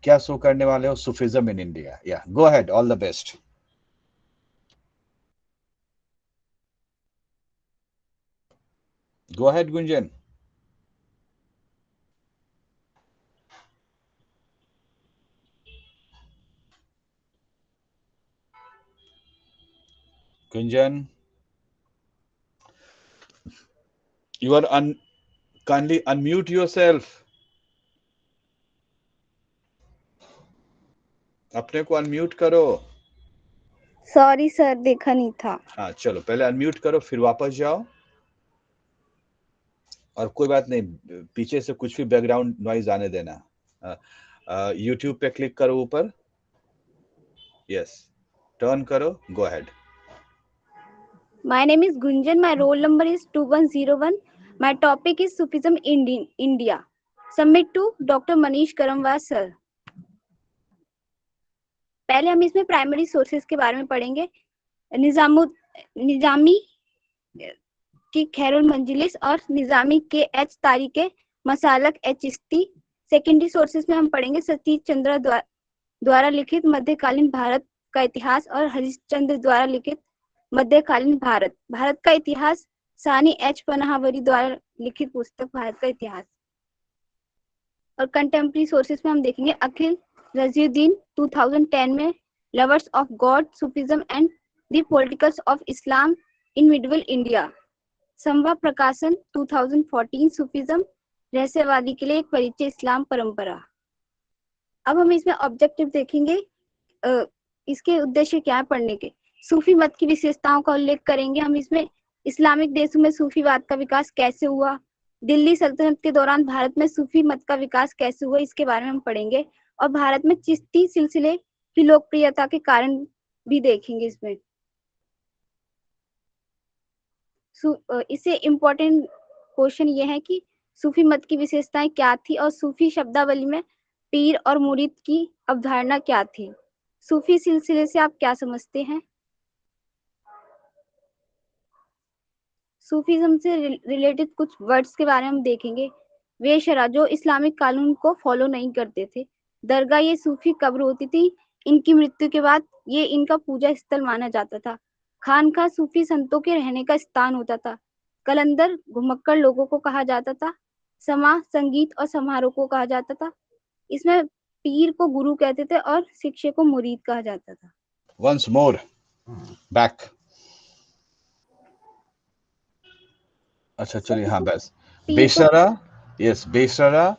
क्या शो करने वाले हो? Sufism in India. या go ahead, all the best. Go ahead Gunjan. Gunjan, you are kindly unmute yourself. अपने को अनम्यूट करो। सॉरी सर, देखा नहीं था। हाँ चलो, पहले अनम्यूट करो फिर वापस जाओ। और कोई बात नहीं, पीछे से कुछ भी बैकग्राउंड नॉइज आने देना। यूट्यूब पे क्लिक करो ऊपर। यस, टर्न करो, go ahead. My name is Gunjan. My roll number is 2101. My topic is Sufism in India. Submit to Dr. Manish Karamwar sir. पहले हम इसमें प्राइमरी सोर्सेज के बारे में पढ़ेंगे। निजामी की खैरुल मंजिलिस और निजामी के एच तारिके मसालक एच चिश्ती। सेकेंडरी सोर्सेज में हम पढ़ेंगे सतीश चंद्र द्वारा लिखित मध्यकालीन भारत का इतिहास और हरिश्चंद्र द्वारा लिखित मध्यकालीन भारत का इतिहास, सानी एच पनाहवरी द्वारा लिखित पुस्तक भारत का इतिहास। और कंटेम्प्रेरी सोर्सेज में हम देखेंगे अखिल रजीउद्दीन 2010 में lovers of God, Sufism and the politics of Islam in medieval India. संवा प्रकाशन 2014, सूफिज्म रहस्यवादी के लिए एक परिचय, इस्लाम परंपरा। अब हम इसमें ऑब्जेक्टिव देखेंगे, इसके उद्देश्य क्या है पढ़ने के। सूफी मत की विशेषताओं का उल्लेख करेंगे हम इसमें। इस्लामिक देशों में सूफीवाद का विकास कैसे हुआ, दिल्ली सल्तनत के दौरान भारत में सूफी मत का विकास कैसे हुआ, इसके बारे में हम पढ़ेंगे। और भारत में चिश्ती सिलसिले की लोकप्रियता के कारण भी देखेंगे इसमें। इससे इम्पोर्टेंट क्वेश्चन ये है कि सूफी मत की विशेषताएं क्या थी और सूफी शब्दावली में पीर और मुरीद की अवधारणा क्या थी। सूफी सिलसिले से आप क्या समझते हैं। सूफीज्म से रिलेटेड कुछ वर्ड्स के बारे में हम देखेंगे। वेशरा, जो इस्लामिक कानून को फॉलो नहीं करते थे। दरगाह, ये सूफी कब्र होती थी, इनकी मृत्यु के बाद ये इनका पूजा स्थल माना जाता था। खानका, सूफी संतों के रहने का स्थान होता था। कलंदर, घुमक्कड़ लोगों को कहा जाता था। समा, संगीत और समारोह को कहा जाता था। इसमें पीर को गुरु कहते थे और शिक्षक को मुरीद कहा जाता था। Once more, back. अच्छा चलिए, हाँ बस। बेशरा, यस, बेशरा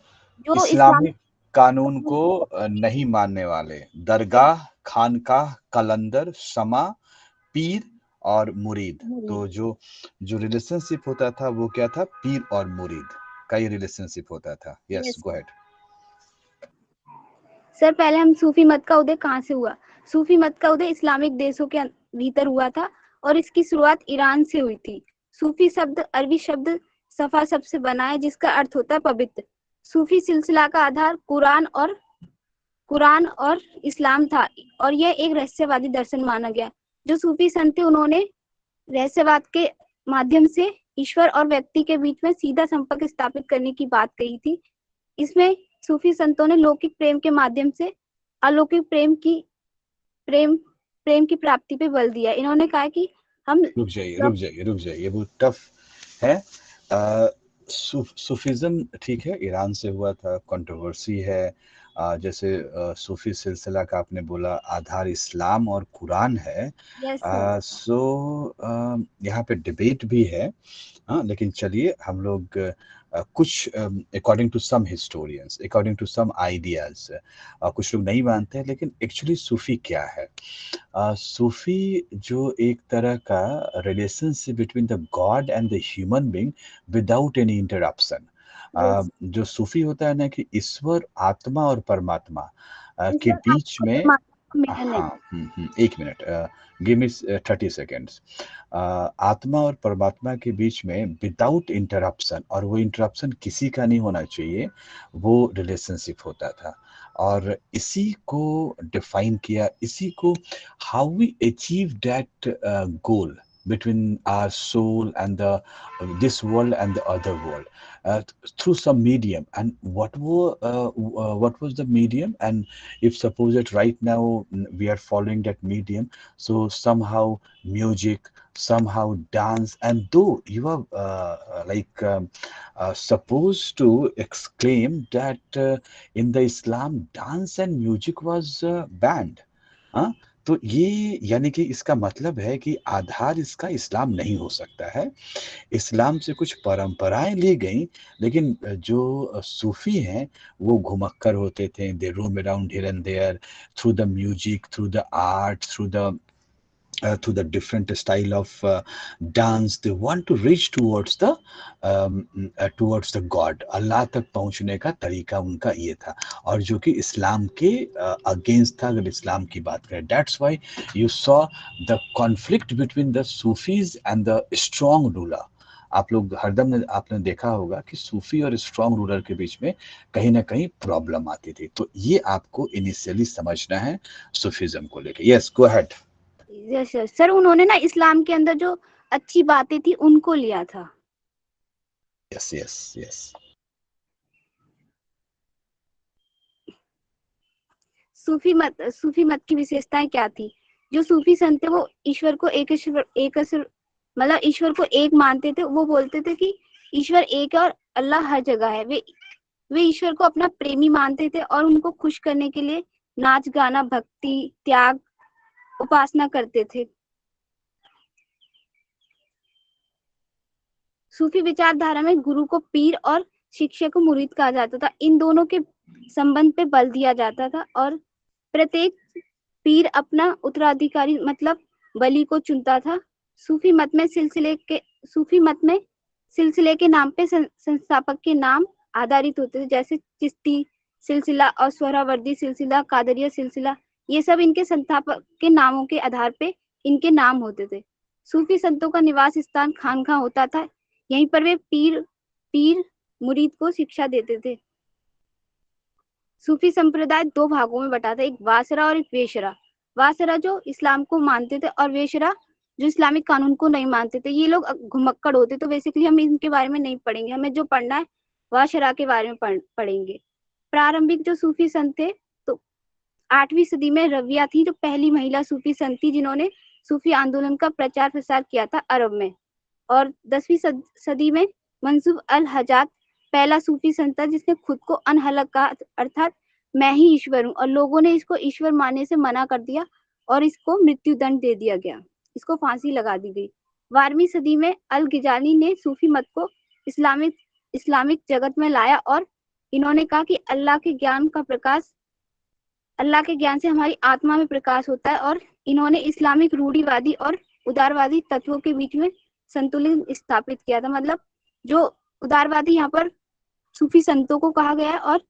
जो इस्लामिक कानून को नहीं मानने वाले। दरगाह, खानकाह, कलंदर, शमा, पीर और मुरीद। तो जो रिलेशनशिप होता था वो क्या था? पीर और मुरीद का ही रिलेशनशिप होता था। Yes, go ahead. सर, पहले हम सूफी मत का उदय कहाँ से हुआ। सूफी मत का उदय इस्लामिक देशों के भीतर हुआ था और इसकी शुरुआत ईरान से हुई थी। सूफी शब्द अरबी शब्द सफा शब्द से बना है, जिसका अर्थ होता है पवित्र। सूफी सिलसिला का आधार कुरान और इस्लाम था और यह एक रहस्यवादी दर्शन माना गया। जो सूफी संत थे उन्होंने रहस्यवाद के माध्यम से ईश्वर और व्यक्ति के बीच में सीधा संपर्क स्थापित करने की बात कही थी। इसमें सूफी संतों ने लौकिक प्रेम के माध्यम से अलौकिक प्रेम की प्राप्ति पे बल दिया। इन्होंने कहा कि हम रुक जाइए, ये बहुत टफ है। सूफिज्म ठीक है, ईरान से हुआ था, कंट्रोवर्सी है। जैसे सूफी सिलसिला का आपने बोला आधार इस्लाम और कुरान है। सो यहाँ पे डिबेट भी है। हाँ, लेकिन चलिए हम लोग कुछ according to some historians, according to some ideas, कुछ लोग नहीं मानते हैं, लेकिन एक्चुअली सूफी क्या है? सूफी जो एक तरह का relationship between the God and the human being without any interruption. जो सूफी होता है ना, कि ईश्वर, आत्मा और परमात्मा के बीच में, हाँ, एक मिनट, गिव मी 30 सेकेंड्स। आत्मा और परमात्मा के बीच में विदाउट इंटरप्शन, और वो इंटरप्शन किसी का नहीं होना चाहिए, वो रिलेशनशिप होता था। और इसी को डिफाइन किया, इसी को how we achieve that goal, between our soul and the this world and the other world, through some medium. And what was the medium? And if suppose that right now we are following that medium, so somehow music, somehow dance. And though you are supposed to exclaim that in the Islam dance and music was banned, हाँ, तो ये यानी कि इसका मतलब है कि आधार इसका इस्लाम नहीं हो सकता है। इस्लाम से कुछ परंपराएं ली गई, लेकिन जो सूफी हैं वो घुमक्कर होते थे। They roam around here and there through the music, through the art, through the different style of dance. They want to reach towards the God, अल्लाह तक पहुंचने का तरीका उनका ये था, और जो कि इस्लाम के अगेंस्ट था अगर इस्लाम की बात करें। That's why you saw the conflict between the Sufis and the strong ruler. आप लोग हरदम ने आपने देखा होगा कि सूफी और स्ट्रॉन्ग रूलर के बीच में कहीं ना कहीं प्रॉब्लम आती थी। तो ये आपको इनिशियली समझना है सूफीज्म को लेके। Yes, go ahead. Yes sir, उन्होंने ना इस्लाम के अंदर जो अच्छी बातें थी उनको लिया था। Yes yes yes. सूफी मत की विशेषताएं क्या थी? जो सूफी संत थे वो ईश्वर को मतलब ईश्वर को एक मानते थे। वो बोलते थे कि ईश्वर एक है और अल्लाह हर जगह है। वे ईश्वर को अपना प्रेमी मानते थे और उनको खुश करने के लिए नाच गाना, भक्ति, त्याग, उपासना करते थे। सूफी विचारधारा में गुरु को पीर और शिष्य को मुरीद कहा जाता था। इन दोनों के संबंध पे बल दिया जाता था और प्रत्येक पीर अपना उत्तराधिकारी मतलब बलि को चुनता था। सूफी मत में सिलसिले के नाम पे संस्थापक के नाम आधारित होते थे, जैसे चिश्ती सिलसिला और सोहरावर्दी सिलसिला, कादरिया सिलसिला। ये सब इनके संस्थापक के नामों के आधार पे इनके नाम होते थे। सूफी संतों का निवास स्थान खानका होता था। यहीं पर वे पीर मुरीद को शिक्षा देते थे। सूफी संप्रदाय दो भागों में बटा था, एक वासरा और एक वेशरा। वासरा जो इस्लाम को मानते थे और वेशरा जो इस्लामिक कानून को नहीं मानते थे। ये लोग घुमक्कड़ होते। तो बेसिकली हम इनके बारे में नहीं पढ़ेंगे, हमें जो पढ़ना है वासरा के बारे में पढ़ेंगे। प्रारंभिक जो सूफी संत थे, तो 8वीं सदी में रविया थी जो पहली महिला सूफी संत थी जिन्होंने सूफी आंदोलन का प्रचार प्रसार किया था अरब में। और 10वीं सदी में मंसूब अल हजात पहला सूफी संत था जिसने खुद को अनहलक कहा, अर्थात मैं ही ईश्वर हूँ, और लोगों ने इसको ईश्वर मानने से मना कर दिया और इसको मृत्यु दंड दे दिया गया, इसको फांसी लगा दी गई। 12वीं सदी में अल गिजाली ने सूफी मत को इस्लामिक जगत में लाया और इन्होंने कहा कि अल्लाह के ज्ञान से हमारी आत्मा में प्रकाश होता है। और इन्होंने इस्लामिक रूढ़िवादी और उदारवादी तत्वों के बीच में संतुलन स्थापित किया था। मतलब जो उदारवादी यहाँ पर सूफी संतों को कहा गया है और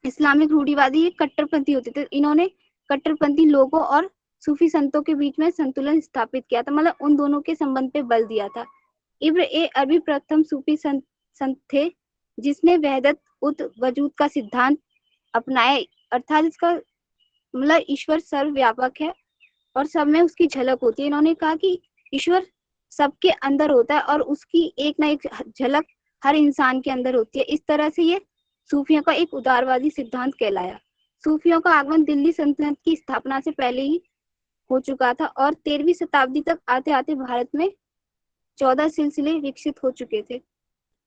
इस्लामिक रूढ़िवादी ये कट्टरपंथी होते थे। इन्होंने कट्टरपंथी लोगों और सूफी संतों के बीच में संतुलन स्थापित किया था, मतलब उन दोनों के संबंध पे बल दिया था। इब्न ए अरबी प्रथम सूफी संत थे जिसने वहदत उत वजूद का सिद्धांत अपनाया, अर्थात इसका मतलब ईश्वर सर्वव्यापक है और सब में उसकी झलक होती है। इन्होंने कहा कि ईश्वर सबके अंदर होता है और उसकी एक ना एक झलक हर इंसान के अंदर होती है। इस तरह से ये सूफियों का एक उदारवादी सिद्धांत कहलाया। सूफियों का आगमन दिल्ली सल्तनत की स्थापना से पहले ही हो चुका था और 13वीं शताब्दी तक आते आते भारत में 14 सिलसिले विकसित हो चुके थे।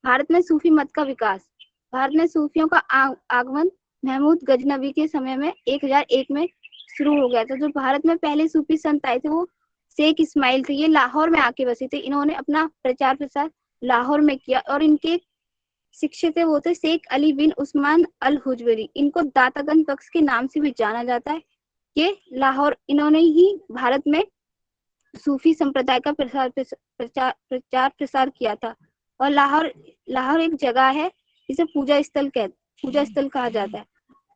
भारत में सूफी मत का विकास। भारत में सूफियों का आगमन महमूद गजनवी के समय में 1001 में शुरू हो गया था। जो भारत में पहले सूफी संत आए थे वो शेख इस्माइल थे। ये लाहौर में आके बसे थे। इन्होंने अपना प्रचार प्रसार लाहौर में किया और इनके शिक्षक थे वो थे शेख अली बिन उस्मान अल हुजवरी। इनको दातागंज बख्श के नाम से भी जाना जाता है। ये लाहौर, इन्होंने ही भारत में सूफी संप्रदाय का प्रचार प्रसार किया था। और लाहौर एक जगह है जिसे पूजा स्थल कहा जाता है।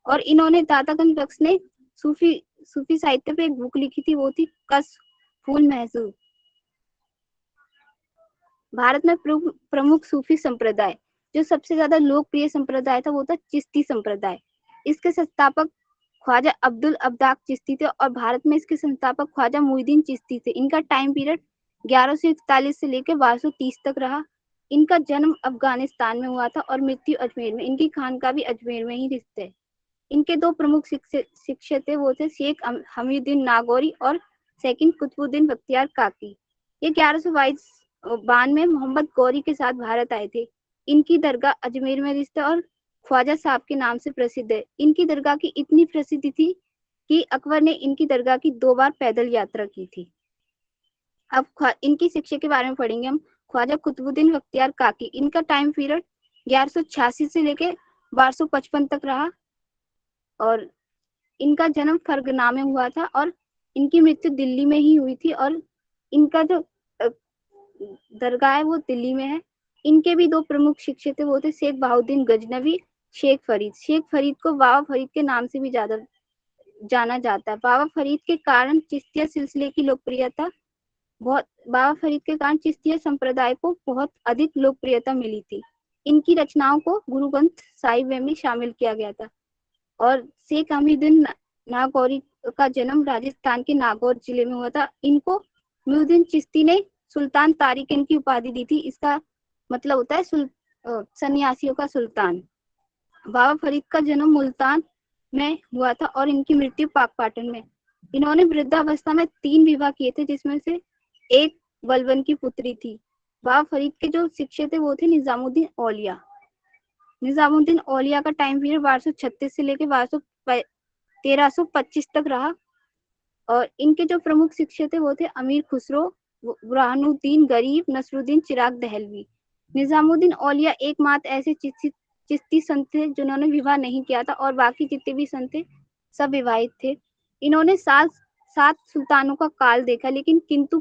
और इन्होंने दातागंज बख्श ने सूफी साहित्य पे एक बुक लिखी थी, वो थी कस फूल महसूस। भारत में प्रमुख सूफी संप्रदाय, जो सबसे ज्यादा लोकप्रिय संप्रदाय था वो था चिश्ती संप्रदाय। इसके संस्थापक ख्वाजा अब्दुल अब्दाक चिश्ती थे और भारत में इसके संस्थापक ख्वाजा मुईनुद्दीन चिश्ती थे। इनका टाइम पीरियड 1141 से लेकर 1230 तक रहा। इनका जन्म अफगानिस्तान में हुआ था और मृत्यु अजमेर में। इनकी खानका भी अजमेर में ही स्थित है। इनके दो प्रमुख शिक्षक थे, वो थे शेख हमीदुद्दीन नागौरी और सेकंड कुतुबुद्दीन बख्तियार काकी। ये 1122 में मोहम्मद गौरी के साथ भारत आए थे। इनकी दरगाह अजमेर में स्थित और ख्वाजा साहब के नाम से प्रसिद्ध है। इनकी दरगाह की इतनी प्रसिद्धि थी कि अकबर ने इनकी दरगाह की 2 बार पैदल यात्रा की थी। अब इनकी शिक्षा के बारे में पढ़ेंगे हम। ख्वाजा कुतुबुद्दीन बख्तियार काकी, इनका टाइम पीरियड 1186 से लेके 1255 तक रहा और इनका जन्म फरगना में हुआ था और इनकी मृत्यु दिल्ली में ही हुई थी और इनका जो दरगाह है वो दिल्ली में है। इनके भी दो प्रमुख शिक्षक थे, वो थे शेख बहाउद्दीन गजनवी, शेख फरीद। शेख फरीद को बाबा फरीद के नाम से भी ज्यादा जाना जाता है। बाबा फरीद के कारण चिश्तिया सिलसिले की लोकप्रियता बाबा फरीद के कारण चिश्तिया संप्रदाय को बहुत अधिक लोकप्रियता मिली थी। इनकी रचनाओं को गुरु ग्रंथ साहिब में शामिल किया गया था। और शेख हमीदुद्दीन नागौरी का जन्म राजस्थान के नागौर जिले में हुआ था। इनको मुहिउद्दीन चिश्ती ने सुल्तान तारिक इनकी उपाधि दी थी। इसका मतलब होता है सन्यासियों का सुल्तान। बाबा फरीद का जन्म मुल्तान में हुआ था और इनकी मृत्यु पाकपाटन में। इन्होंने वृद्धावस्था में 3 विवाह किए थे, जिसमें से एक बलबन की पुत्री थी। बाबा फरीद के जो शिक्षक थे वो थे निजामुद्दीन औलिया। निजामुद्दीन औलिया का टाइम पीरियड 1236 से लेकर 1325 तक रहा और इनके जो प्रमुख शिक्षक थे वो थे अमीर खुसरो, बुरहानुद्दीन गरीब, नसरुद्दीन चिराग दहलवी। निजामुद्दीन औलिया एकमात्र ऐसे चिश्ती संत थे जिन्होंने विवाह नहीं किया था और बाकी जितने भी संत थे सब विवाहित थे। इन्होंने 7 सुल्तानों का काल देखा, लेकिन किंतु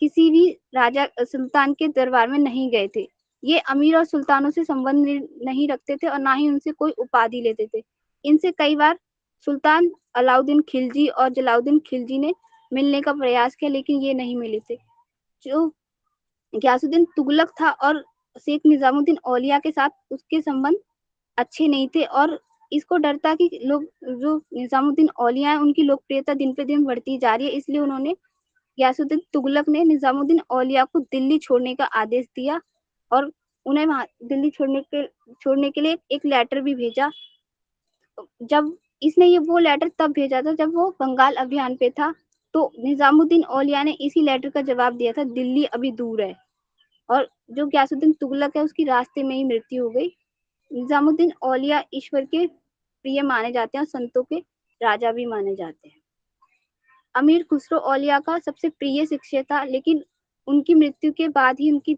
किसी भी राजा सुल्तान के दरबार में नहीं गए थे। ये अमीर और सुल्तानों से संबंध नहीं रखते थे और ना ही उनसे कोई उपाधि लेते थे। इनसे कई बार सुल्तान अलाउद्दीन खिलजी और जलाउद्दीन खिलजी ने मिलने का प्रयास किया, लेकिन ये नहीं मिले थे। जो गयासुद्दीन तुगलक था और शेख निजामुद्दीन औलिया के साथ उसके संबंध अच्छे नहीं थे और इसको डर था कि लोग जो निजामुद्दीन औलिया है उनकी लोकप्रियता दिन पे दिन बढ़ती जा रही है, इसलिए उन्होंने गयासुद्दीन तुगलक ने निजामुद्दीन औलिया को दिल्ली छोड़ने का आदेश दिया और उन्हें वहां दिल्ली छोड़ने के लिए एक लेटर भी भेजा। जब इसने ये वो लेटर तब भेजा था जब वो बंगाल अभियान पे था, तो निजामुद्दीन औलिया ने इसी लेटर का जवाब दिया था, दिल्ली अभी दूर है। और जो गयासुद्दीन तुगलक है उसकी रास्ते में ही मृत्यु हो गई। निजामुद्दीन औलिया ईश्वर के प्रिय माने जाते हैं और संतों के राजा भी माने जाते हैं। अमीर खुसरो औलिया का सबसे प्रिय शिष्य था, लेकिन उनकी मृत्यु के बाद ही उनकी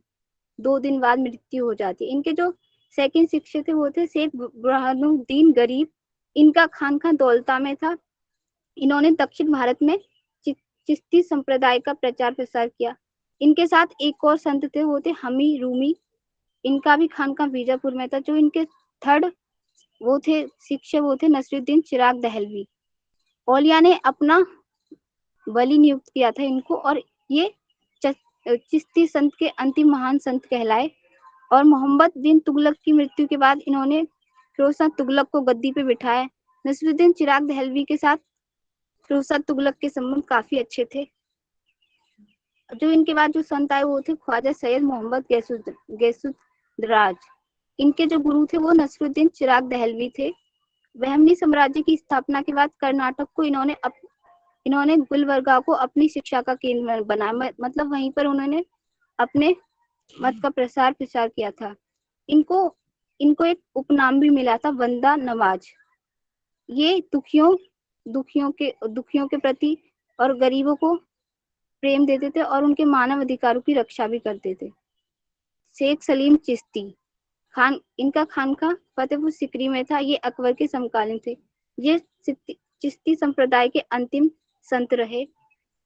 2 दिन बाद मृत्यु हो जाती है। इनके जो सेकंड शिक्षक थे वो थे शेख बुरहानुद्दीन गरीब। इनका खानका दौलता में था। इन्होंने दक्षिण भारत में चिश्ती संप्रदाय का प्रचार प्रसार किया। इनके साथ एक और संत थे, वो थे हमी रूमी। इनका भी खानका बीजापुर में था। जो इनके थर्ड वो थे शिक्षक वो थे नसरुद्दीन चिराग दहलवी। औलिया ने अपना बलि नियुक्त किया था इनको और ये चिश्ती संत के अंतिम महान संत कहलाए। और मोहम्मद बिन तुगलक की मृत्यु के बाद इन्होंने फिरोज शाह तुगलक को गद्दी पे बिठाया। नसरुद्दीन चिराग दहलवी के साथ फिरोज शाह तुगलक के संबंध काफी अच्छे थे। जो इनके बाद जो संत आए वो थे ख्वाजा सैयद मोहम्मद गैसुद्राज। इनके जो गुरु थे वो नसरुद्दीन चिराग दहलवी थे। बहमनी साम्राज्य की स्थापना के बाद कर्नाटक को इन्होंने गुलबर्गा को अपनी शिक्षा का केंद्र बनाया। मतलब वहीं पर उन्होंने अपने मत का प्रसार किया था। इनको एक उपनाम भी मिला था, वंदा नवाज। ये दुखियों के प्रति और गरीबों को प्रेम देते थे और उनके मानव अधिकारों की रक्षा भी करते थे। शेख सलीम चिश्ती इनका खानका फतेहपुर सिकरी में था। ये अकबर के समकालीन थे। ये चिश्ती संप्रदाय के अंतिम संत रहे।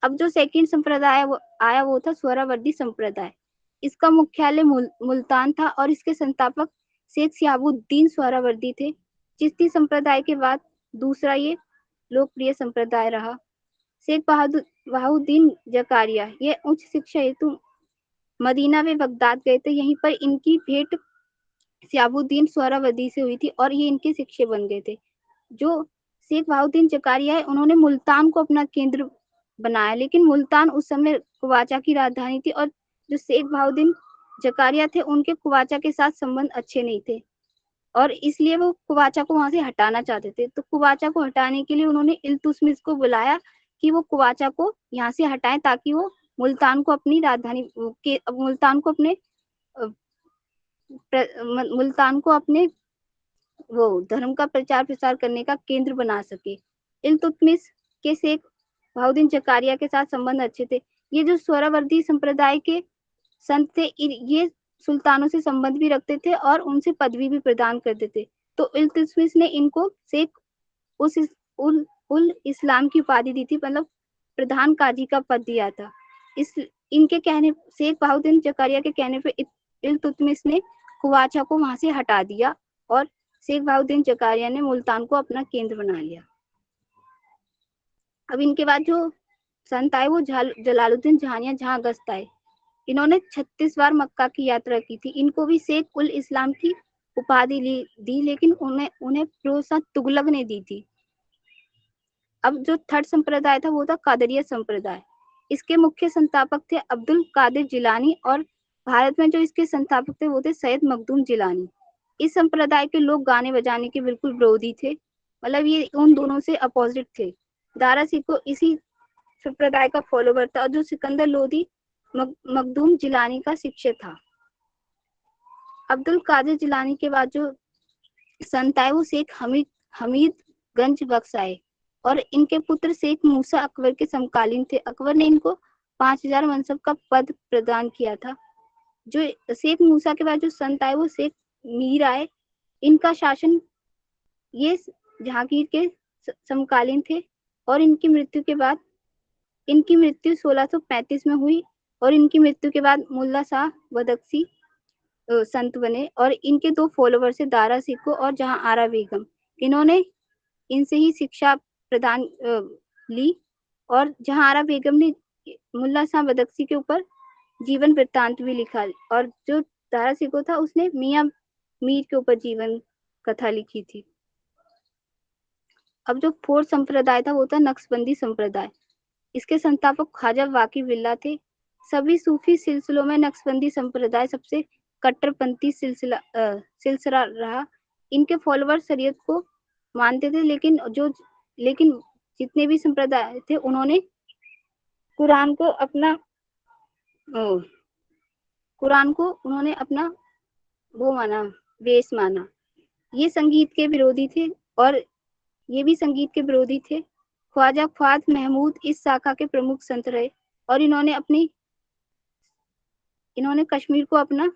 अब जो सेकंड संप्रदाय आया वो था सोहरावर्दी संप्रदाय। इसका मुख्यालय मुल्तान था और इसके संस्थापक शेख शिहाबुद्दीन सोहरावर्दी थे। चिश्ती संप्रदाय के बाद दूसरा ये लोकप्रिय संप्रदाय रहा। शेख बहाउद्दीन जकारिया ये उच्च शिक्षा हेतु मदीना व बगदाद गए थे। यहीं पर इनकी भेंट शिहाबुद्दीन सोहरावर्दी से हुई थी और ये इनके शिक्षक बन गए थे। जो शेख बहाउद्दीन जकारिया है उन्होंने मुल्तान को अपना केंद्र बनाया, लेकिन मुल्तान उस समय कुवाचा की राजधानी थी और जो शेख बहाउद्दीन जकारिया थे उनके कुवाचा के साथ संबंध अच्छे नहीं थे और इसलिए वो कुवाचा को वहां से हटाना चाहते थे। तो कुवाचा को हटाने के लिए उन्होंने इल्तुतमिश को बुलाया कि वो कुवाचा को यहाँ से हटाएं ताकि वो मुल्तान को अपनी राजधानी के मुल्तान को अपने मुल्तान को अपने वो धर्म का प्रचार प्रसार करने का केंद्र बना सके। इल्तुतमिश के शेख बहाउद्दीन जकारिया के साथ संबंध अच्छे थे। ये जो सोहरावर्दी संप्रदाय के संत थे ये सुल्तानों से संबंध भी रखते थे और उनसे पदवी भी प्रदान करते थे। तो इल्तुतमिश ने इनको शेख उल इस्लाम की उपाधि दी थी, मतलब प्रधान काजी का पद दिया था। इस इनके कहने शेख बहाउद्दीन जकारिया के कहने पे इल्तुतमिश ने कुवाचा को वहां से हटा दिया और शेख बहाउद्दीन जकारिया ने मुल्तान को अपना केंद्र बना लिया। अब इनके बाद जो संत आए वो जलालुद्दीन जहानिया जहां अगस्त आए। इन्होंने 36 बार मक्का की यात्रा की थी। इनको भी शेख उल इस्लाम की उपाधि दी, लेकिन उन्हें फिरोज तुगलक ने दी थी। अब जो थर्ड संप्रदाय था वो था कादरिया संप्रदाय। इसके मुख्य संस्थापक थे अब्दुल कादिर जिलानी और भारत में जो इसके संस्थापक थे वो थे सैयद मखदूम जिलानी। इस संप्रदाय के लोग गाने बजाने के बिल्कुल विरोधी थे, मतलब ये उन दोनों से अपोजिट थे। दारा सिकोह इसी संप्रदाय का फॉलोवर था और जो सिकंदर लोधी मखदूम जिलानी का शिष्य था। अब्दुल कादिर जिलानी के बाद जो संत आए वो शेख हमीदगंज बख्श आए और इनके पुत्र शेख मूसा अकबर के समकालीन थे। अकबर ने इनको 5000 मनसब का पद प्रदान किया था। जो शेख मूसा के बाद जो संत आए वो शेख मीर आए। इनका शासन ये जहांगीर के समकालीन थे और इनकी मृत्यु 1635 में हुई और इनकी मृत्यु के बाद मुल्ला शाह बदख्शी संत बने और इनके दो फॉलोवर से दारा सिकोह और जहां आरा बेगम। इन्होंने इनसे ही शिक्षा प्रदान ली और जहां आरा बेगम ने मुल्ला शाह बदख्शी के ऊपर जीवन वृत्तांत भी लिखा और जो दारा सिकोह था उसने मियां मीर के ऊपर जीवन कथा लिखी थी। अब जो फोर्थ संप्रदाय था वो था नक्शबंदी संप्रदाय। इसके संस्थापक ख्वाजा वाकी बिल्ला थे। सभी सूफी सिलसिलों में नक्शबंदी संप्रदाय सबसे कट्टरपंथी सिलसिला रहा। इनके फॉलोवर शरीयत को मानते थे, लेकिन जितने भी संप्रदाय थे उन्होंने कुरान को अपना वो माना, बेस माना। ये संगीत के विरोधी थे और ये भी संगीत के विरोधी थे। ख्वाजा ख्वाद महमूद इस शाखा के प्रमुख संत रहे और इन्होंने कश्मीर को अपना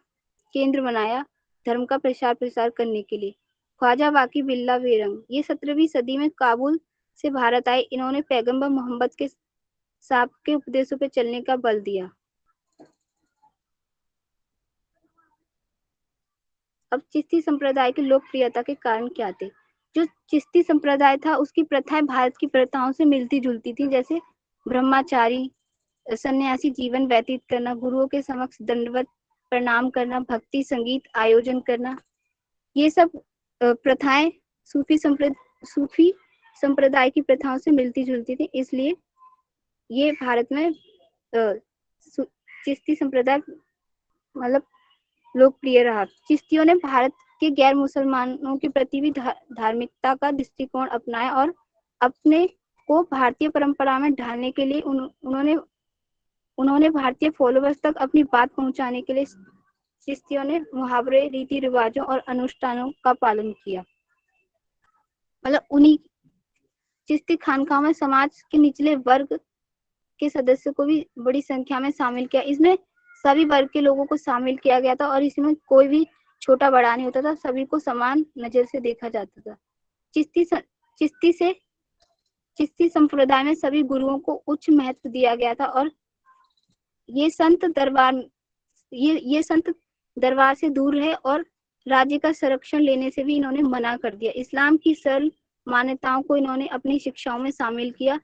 केंद्र बनाया धर्म का प्रसार करने के लिए। ख्वाजा वाकी बिल्ला बेरंग ये 17वीं सदी में काबुल से भारत आए। इन्होंने पैगंबर मोहम्मद के साहब के उपदेशों पर चलने का बल दिया। अब चिश्ती संप्रदाय की लोकप्रियता के कारण क्या थे? जो चिश्ती संप्रदाय था उसकी प्रथाएं भारत की प्रथाओं से मिलती जुलती थी, जैसे ब्रह्मचारी सन्यासी जीवन व्यतीत करना, गुरुओं के समक्ष दंडवत प्रणाम करना, भक्ति संगीत आयोजन करना। ये सब प्रथाएं सूफी संप्रदाय की प्रथाओं से मिलती जुलती थी, इसलिए ये भारत में चिश्ती संप्रदाय मतलब लोकप्रिय रहा। चिश्तियों ने भारत के गैर मुसलमानों के प्रति भी धार्मिकता का दृष्टिकोण अपनाया और अपने को भारतीय परंपरा में ढालने के लिए उन्होंने भारतीय फॉलोवर्स तक अपनी बात पहुंचाने के लिए चिश्तियों ने मुहावरे, रीति रिवाजों और अनुष्ठानों का पालन किया। मतलब उन्हीं चिश्ती खानकाहों में समाज के निचले वर्ग के सदस्यों को भी बड़ी संख्या में शामिल किया। इसमें सभी वर्ग के लोगों को शामिल किया गया था और इसमें कोई भी छोटा बड़ा नहीं होता था, सभी को समान नजर से देखा जाता था। चिश्ती संप्रदाय में सभी गुरुओं को उच्च महत्व दिया गया था और ये संत दरबार से दूर रहे और राज्य का संरक्षण लेने से भी इन्होंने मना कर दिया। इस्लाम की सरल मान्यताओं को इन्होंने अपनी शिक्षाओं में शामिल किया।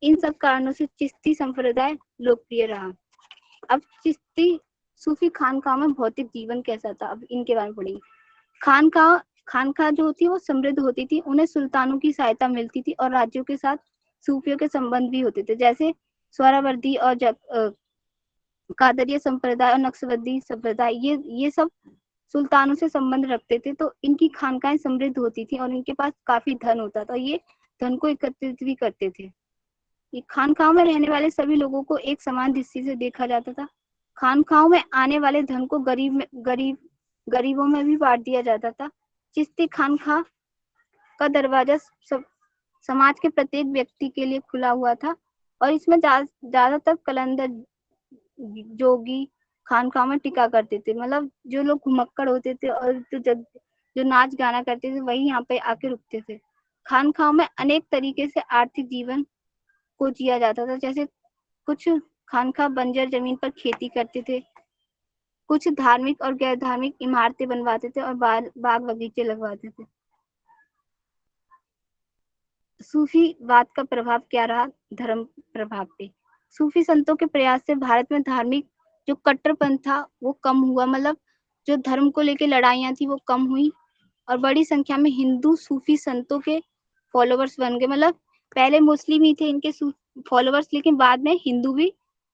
इन सब कारणों से चिश्ती संप्रदाय लोकप्रिय रहा। अब चिश्ती सूफी खानकाह में भौतिक जीवन कैसा था, अब इनके बारे में पढ़ेंगे। खानकाह जो होती है वो समृद्ध होती थी, उन्हें सुल्तानों की सहायता मिलती थी और राज्यों के साथ सूफियों के संबंध भी होते थे। जैसे स्वरावर्दी और कादरिया संप्रदाय और नक्शबंदी संप्रदाय ये सब सुल्तानों से संबंध रखते थे, तो इनकी खानकाएं समृद्ध होती थी और इनके पास काफी धन होता था। ये धन को एकत्रित भी करते थे। ये खानकाहों में रहने वाले सभी लोगों को एक समान दृष्टि से देखा जाता था। खानकाहों में आने वाले धन को गरीबों में भी बांट दिया जाता था। चिश्ती खानकाह का दरवाजा समाज के प्रत्येक व्यक्ति के लिए खुला हुआ था और इसमें ज्यादातर कलंदर जोगी खानकाह में टिका करते थे। मतलब जो लोग घुमक्कड़ होते थे और जो नाच गाना करते थे वही यहाँ पे आके रुकते थे। खानकाह में अनेक तरीके से आर्थिक जीवन को जिया जाता था। जैसे कुछ खानकाह बंजर जमीन पर खेती करते थे, कुछ धार्मिक और गैर धार्मिक इमारतें बनवाते थे और बाग बगीचे लगवाते थे। सूफीवाद का प्रभाव क्या रहा धर्म प्रभाव पे? सूफी संतों के प्रयास से भारत में धार्मिक जो कट्टरपन था वो कम हुआ। मतलब जो धर्म को लेकर लड़ाइयां थी वो कम हुई और बड़ी संख्या में हिंदू सूफी संतों के फॉलोवर्स बन गए। मतलब पहले मुस्लिम ही थे इनके फॉलोवर्स, लेकिन बाद में हिंदू भी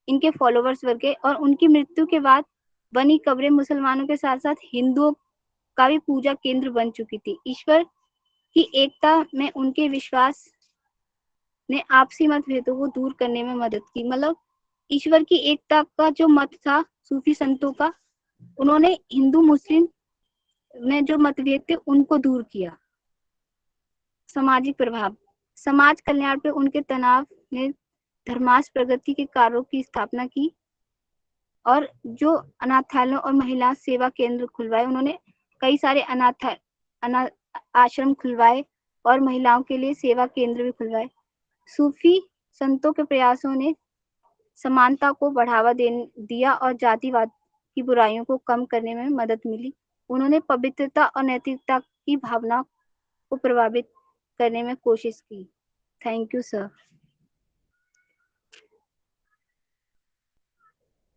इनके फॉलोवर्स बन गए और उनकी मृत्यु के बाद बनी कब्रें मुसलमानों के साथ साथ हिंदुओं का भी पूजा केंद्र बन चुकी थी। ईश्वर की एकता में उनके विश्वास ने आपसी मतभेदों को दूर करने में मदद की। मतलब ईश्वर की एकता का जो मत था सूफी संतों का, उन्होंने हिंदू मुस्लिम में जो मतभेद थे उनको दूर किया। सामाजिक प्रभाव, समाज कल्याण पे उनके तनाव ने धर्मार्थ प्रगति के कार्यों की स्थापना की और जो अनाथालयों और महिला सेवा केंद्र खुलवाए। उन्होंने कई सारे अनाथ आश्रम खुलवाए और महिलाओं के लिए सेवा केंद्र भी खुलवाए। सूफी संतों के प्रयासों ने समानता को बढ़ावा दिया और जातिवाद की बुराइयों को कम करने में मदद मिली। उन्होंने पवित्रता और नैतिकता की भावना को प्रभावित करने में कोशिश की। Thank you sir.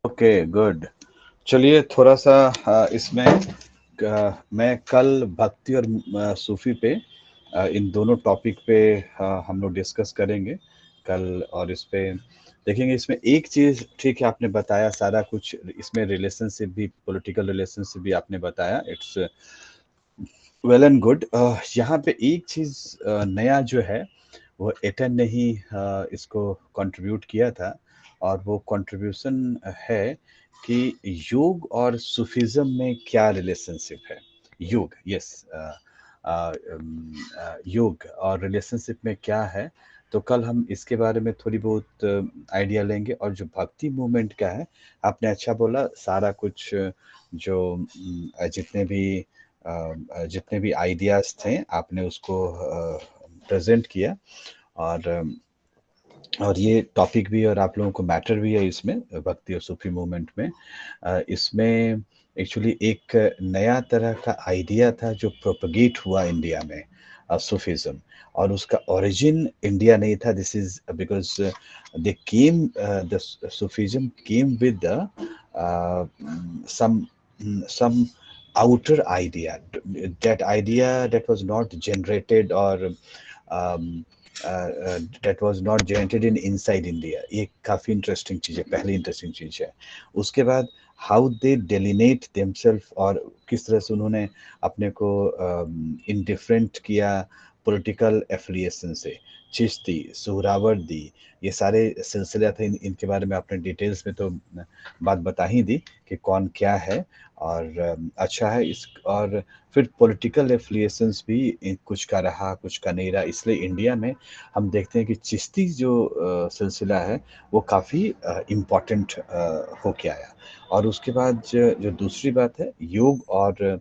Okay, good. चलिए थोड़ा सा इसमें मैं कल भक्ति और सूफी पे इन दोनों टॉपिक पे हम लोग डिस्कस करेंगे कल, और इस पे देखेंगे। इसमें एक चीज़, ठीक है, आपने बताया सारा कुछ, इसमें रिलेशनशिप भी, पॉलिटिकल रिलेशनशिप भी आपने बताया, इट्स वेल एंड गुड। यहाँ पे एक चीज़ नया जो है वो एटन ने ही इसको कंट्रीब्यूट किया था, और वो कंट्रीब्यूशन है कि योग और सूफिज्म में क्या रिलेशनशिप है। योग, यस, योग और रिलेशनशिप में क्या है, तो कल हम इसके बारे में थोड़ी बहुत आइडिया लेंगे। और जो भक्ति मूवमेंट का है, आपने अच्छा बोला, सारा कुछ जो जितने भी आइडियाज़ थे आपने उसको प्रेजेंट किया, और ये टॉपिक भी और आप लोगों को मैटर भी है इसमें, भक्ति और सूफी मूवमेंट में। इसमें एक्चुअली एक नया तरह का आइडिया था जो प्रोपगेट हुआ इंडिया में, सूफिज्म, और उसका ओरिजिन इंडिया नहीं था। This is because they came, the Sufism came with some outer idea, that was not generated, or that was not generated in inside India। ये काफ़ी इंटरेस्टिंग चीज़ है, पहली इंटरेस्टिंग चीज़ है। उसके बाद हाउ दे डेलिनेट देमसेल्फ, और किस तरह से उन्होंने अपने को इंडिफरेंट किया पॉलिटिकल एफिलिएशन से। चिश्ती, सुहरावर्दी, ये सारे सिलसिले थे, इनके बारे में आपने डिटेल्स में तो बात बता ही दी कि कौन क्या है, और अच्छा है इस। और फिर पॉलिटिकल एफिलिएशंस भी कुछ का रहा, कुछ का नहीं रहा। इसलिए इंडिया में हम देखते हैं कि चिश्ती जो सिलसिला है वो काफ़ी इम्पोर्टेंट हो के आया। और उसके बाद जो दूसरी बात है, योग और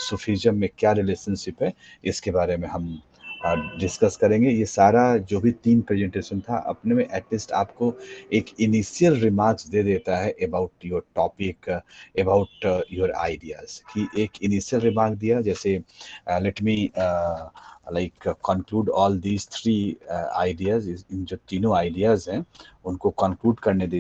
सूफीज़म में क्या रिलेशनशिप है, इसके बारे में हम डिस्कस करेंगे। ये सारा जो भी 3 प्रेजेंटेशन था, अपने में एटलीस्ट आपको एक इनिशियल रिमार्क्स दे देता है about your topic, about your ideas, कि एक इनिशियल रिमार्क दिया, जैसे let me like conclude all these 3 ideas. इन जो तीनों आइडियाज़ हैं उनको कंक्लूड करने दीजिए।